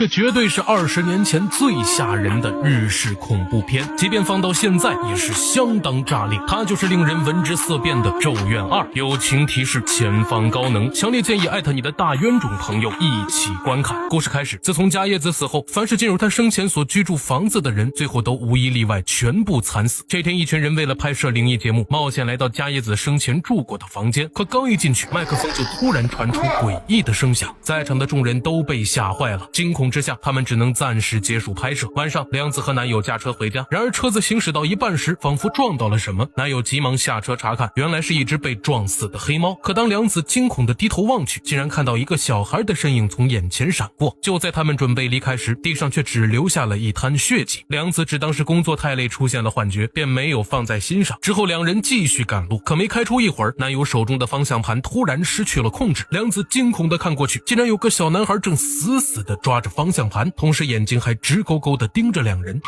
这绝对是20年前最吓人的日式恐怖片，即便放到现在也是相当炸裂。它就是令人闻之色变的《咒怨2》，友情提示前方高能，强烈建议艾特你的大冤种朋友一起观看。故事开始，自从伽椰子死后，凡是进入他生前所居住房子的人，最后都无一例外全部惨死。这天，一群人为了拍摄灵异节目，冒险来到伽椰子生前住过的房间，可刚一进去，麦克风就突然传出诡异的声响，在场的众人都被吓坏了，惊恐之下，他们只能暂时结束拍摄。晚上，良子和男友驾车回家，然而车子行驶到一半时，仿佛撞到了什么，男友急忙下车查看，原来是一只被撞死的黑猫。可当良子惊恐地低头望去，竟然看到一个小孩的身影从眼前闪过。就在他们准备离开时，地上却只留下了一滩血迹。良子只当是工作太累出现了幻觉，便没有放在心上。之后两人继续赶路，可没开出一会儿，男友手中的方向盘突然失去了控制。良子惊恐地看过去，竟然有个小男孩正死死地抓着方向盘，同时眼睛还直勾勾地盯着两人。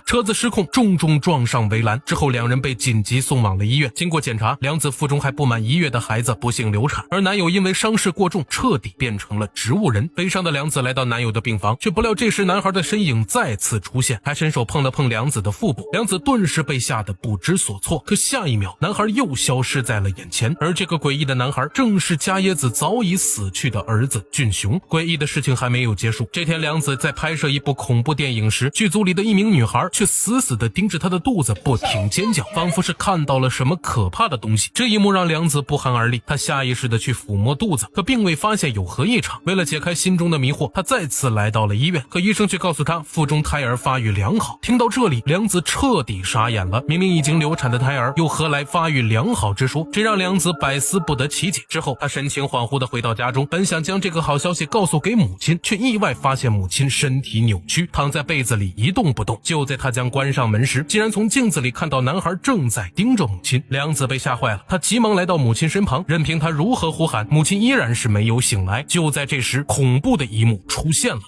车子失控，重重撞上围栏，之后两人被紧急送往了医院。经过检查，良子腹中还不满1月的孩子不幸流产，而男友因为伤势过重，彻底变成了植物人。悲伤的良子来到男友的病房，却不料这时男孩的身影再次出现，还伸手碰了碰良子的腹部。良子顿时被吓得不知所措，可下一秒，男孩又消失在了眼前，而这个诡异的男孩正是伽椰子早已死去的儿子俊雄。诡异的事情还没有结束，这天良子在拍摄一部恐怖电影时，剧组里的一名女孩却死死地盯着她的肚子不停尖叫，仿佛是看到了什么可怕的东西。这一幕让良子不寒而栗，她下意识地去抚摸肚子，可并未发现有何异常。为了解开心中的迷惑，她再次来到了医院，可医生却告诉她腹中胎儿发育良好。听到这里，良子彻底傻眼了，明明已经流产的胎儿又何来发育良好之说？这让良子百思不得其解。之后她神情恍惚地回到家中，本想将这个好消息告诉给母亲，却意外发现母亲身体扭曲，躺在被子里一动不动。就在她将关上门时，竟然从镜子里看到男孩正在盯着母亲。良子被吓坏了，她急忙来到母亲身旁，任凭她如何呼喊，母亲依然是没有醒来。就在这时，恐怖的一幕出现了。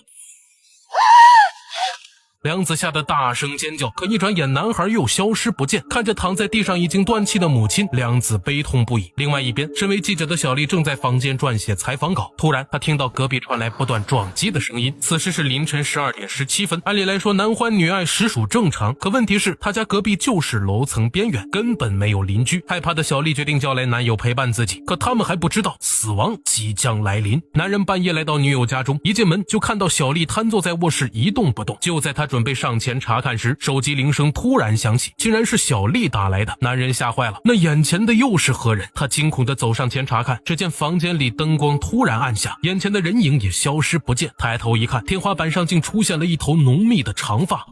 良子吓得大声尖叫，可一转眼男孩又消失不见。看着躺在地上已经断气的母亲，良子悲痛不已。另外一边，身为记者的小丽正在房间撰写采访稿，突然她听到隔壁传来不断撞击的声音。此时是凌晨12点17分，按理来说男欢女爱实属正常，可问题是她家隔壁就是楼层边缘，根本没有邻居。害怕的小丽决定叫来男友陪伴自己，可他们还不知道死亡即将来临。男人半夜来到女友家中，一进门就看到小丽瘫坐在卧室一动不动。就在他准备上前查看时，手机铃声突然响起，竟然是小丽打来的。男人吓坏了，那眼前的又是何人？他惊恐地走上前查看，只见房间里灯光突然暗下，眼前的人影也消失不见。抬头一看，天花板上竟出现了一头浓密的长发。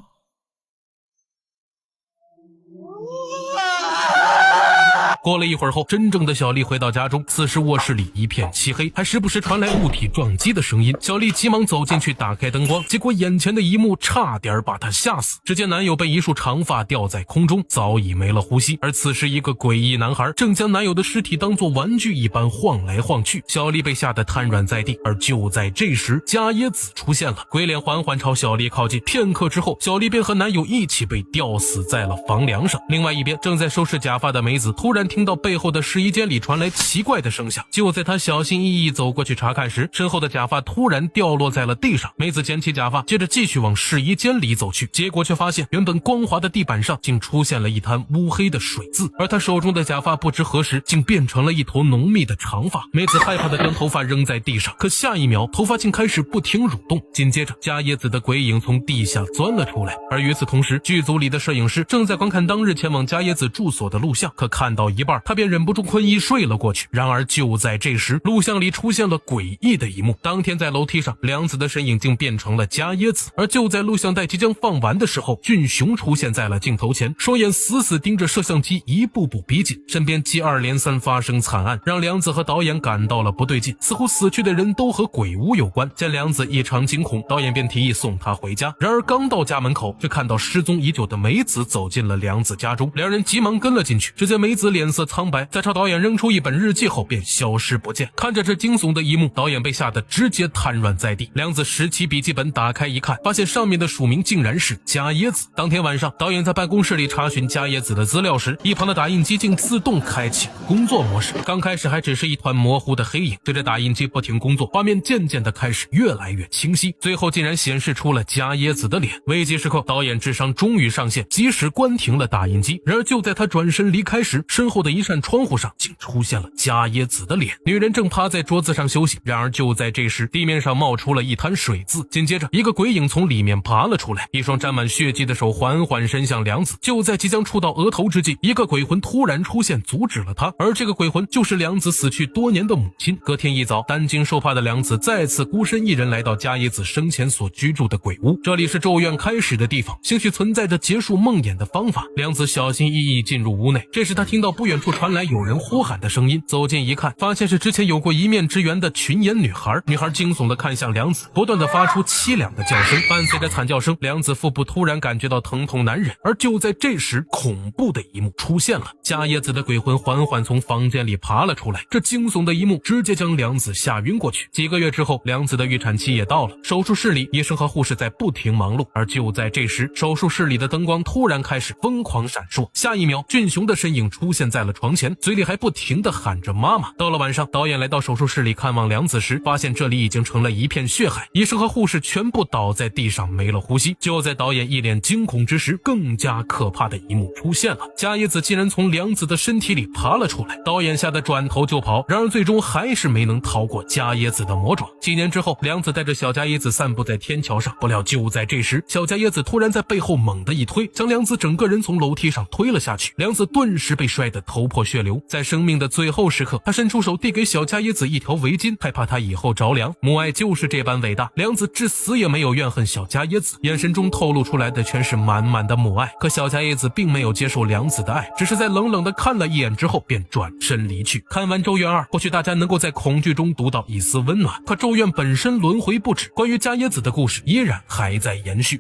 过了一会儿后，真正的小丽回到家中，此时卧室里一片漆黑，还时不时传来物体撞击的声音。小丽急忙走进去打开灯光，结果眼前的一幕差点把她吓死。只见男友被一束长发吊在空中，早已没了呼吸，而此时一个诡异男孩正将男友的尸体当作玩具一般晃来晃去。小丽被吓得瘫软在地，而就在这时，伽椰子出现了，鬼脸缓缓朝小丽靠近，片刻之后，小丽便和男友一起被吊死在了房梁上。另外一边，正在收拾假发的梅子突然听到背后的试衣间里传来奇怪的声响，就在他小心翼翼走过去查看时，身后的假发突然掉落在了地上。梅子捡起假发，接着继续往试衣间里走去，结果却发现原本光滑的地板上竟出现了一滩乌黑的水渍，而他手中的假发不知何时竟变成了一头浓密的长发。梅子害怕地将头发扔在地上，可下一秒头发竟开始不停蠕动，紧接着伽椰子的鬼影从地下钻了出来。而与此同时，剧组里的摄影师正在观看当日前往伽椰子住所的录像，可看到一半他便忍不住困意睡了过去。然而就在这时，录像里出现了诡异的一幕，当天在楼梯上，良子的身影竟变成了伽椰子。而就在录像带即将放完的时候，俊雄出现在了镜头前，双眼死死盯着摄像机一步步逼近，身边接二连三发生惨案，让良子和导演感到了不对劲，似乎死去的人都和鬼屋有关。见良子异常惊恐，导演便提议送他回家。然而刚到家门口，却看到失踪已久的梅子走进了良子家中，两人急忙跟了进去。只见梅子脸色苍白，在朝导演扔出一本日记后便消失不见。看着这惊悚的一幕，导演被吓得直接瘫软在地。良子拾起笔记本打开一看，发现上面的署名竟然是伽椰子。当天晚上，导演在办公室里查询伽椰子的资料时，一旁的打印机竟自动开启工作模式。刚开始还只是一团模糊的黑影，随着打印机不停工作，画面渐渐的开始越来越清晰，最后竟然显示出了伽椰子的脸。危急时刻，导演智商终于上线，及时关停了打印机。然而就在他转身离开时，身后的一扇窗户上竟出现了伽椰子的脸。女人正趴在桌子上休息，然而就在这时，地面上冒出了一滩水渍，紧接着一个鬼影从里面爬了出来，一双沾满血迹的手缓缓伸向良子。就在即将触到额头之际，一个鬼魂突然出现，阻止了他，而这个鬼魂就是良子死去多年的母亲。隔天一早，担惊受怕的良子再次孤身一人来到伽椰子生前所居住的鬼屋，这里是咒怨开始的地方，兴许存在着结束梦魇的方法。良子小心翼翼进入屋内，这时他听到不远处传来有人呼喊的声音，走近一看，发现是之前有过一面之缘的群颜女孩。女孩惊悚地看向良子，不断地发出凄凉的叫声，伴随着惨叫声，良子腹部突然感觉到疼痛难忍。而就在这时，恐怖的一幕出现了，伽椰子的鬼魂缓缓从房间里爬了出来，这惊悚的一幕直接将良子吓晕过去。几个月之后，良子的预产期也到了，手术室里医生和护士在不停忙碌，而就在这时，手术室里的灯光突然开始疯狂闪烁，下一秒俊雄的身影出现在了床前，嘴里还不停地喊着妈妈。到了晚上，导演来到手术室里看望良子时，发现这里已经成了一片血海，医生和护士全部倒在地上没了呼吸。就在导演一脸惊恐之时，更加可怕的一幕出现了，伽椰子竟然从良子的身体里爬了出来，导演吓得转头就跑，然而最终还是没能逃过伽椰子的魔爪。几年之后，良子带着小伽椰子散步在天桥上，不料就在这时，小伽椰子突然在背后猛地一推，将良子整个人从楼梯上推了下去，良子顿时被摔得头破血流。在生命的最后时刻，他伸出手递给小伽椰子一条围巾，害怕他以后着凉。母爱就是这般伟大，良子至死也没有怨恨小伽椰子，眼神中透露出来的全是满满的母爱。可小伽椰子并没有接受良子的爱，只是在冷冷地看了一眼之后便转身离去。看完咒怨2，或许大家能够在恐惧中读到一丝温暖，可咒怨本身轮回不止，关于伽椰子的故事依然还在延续。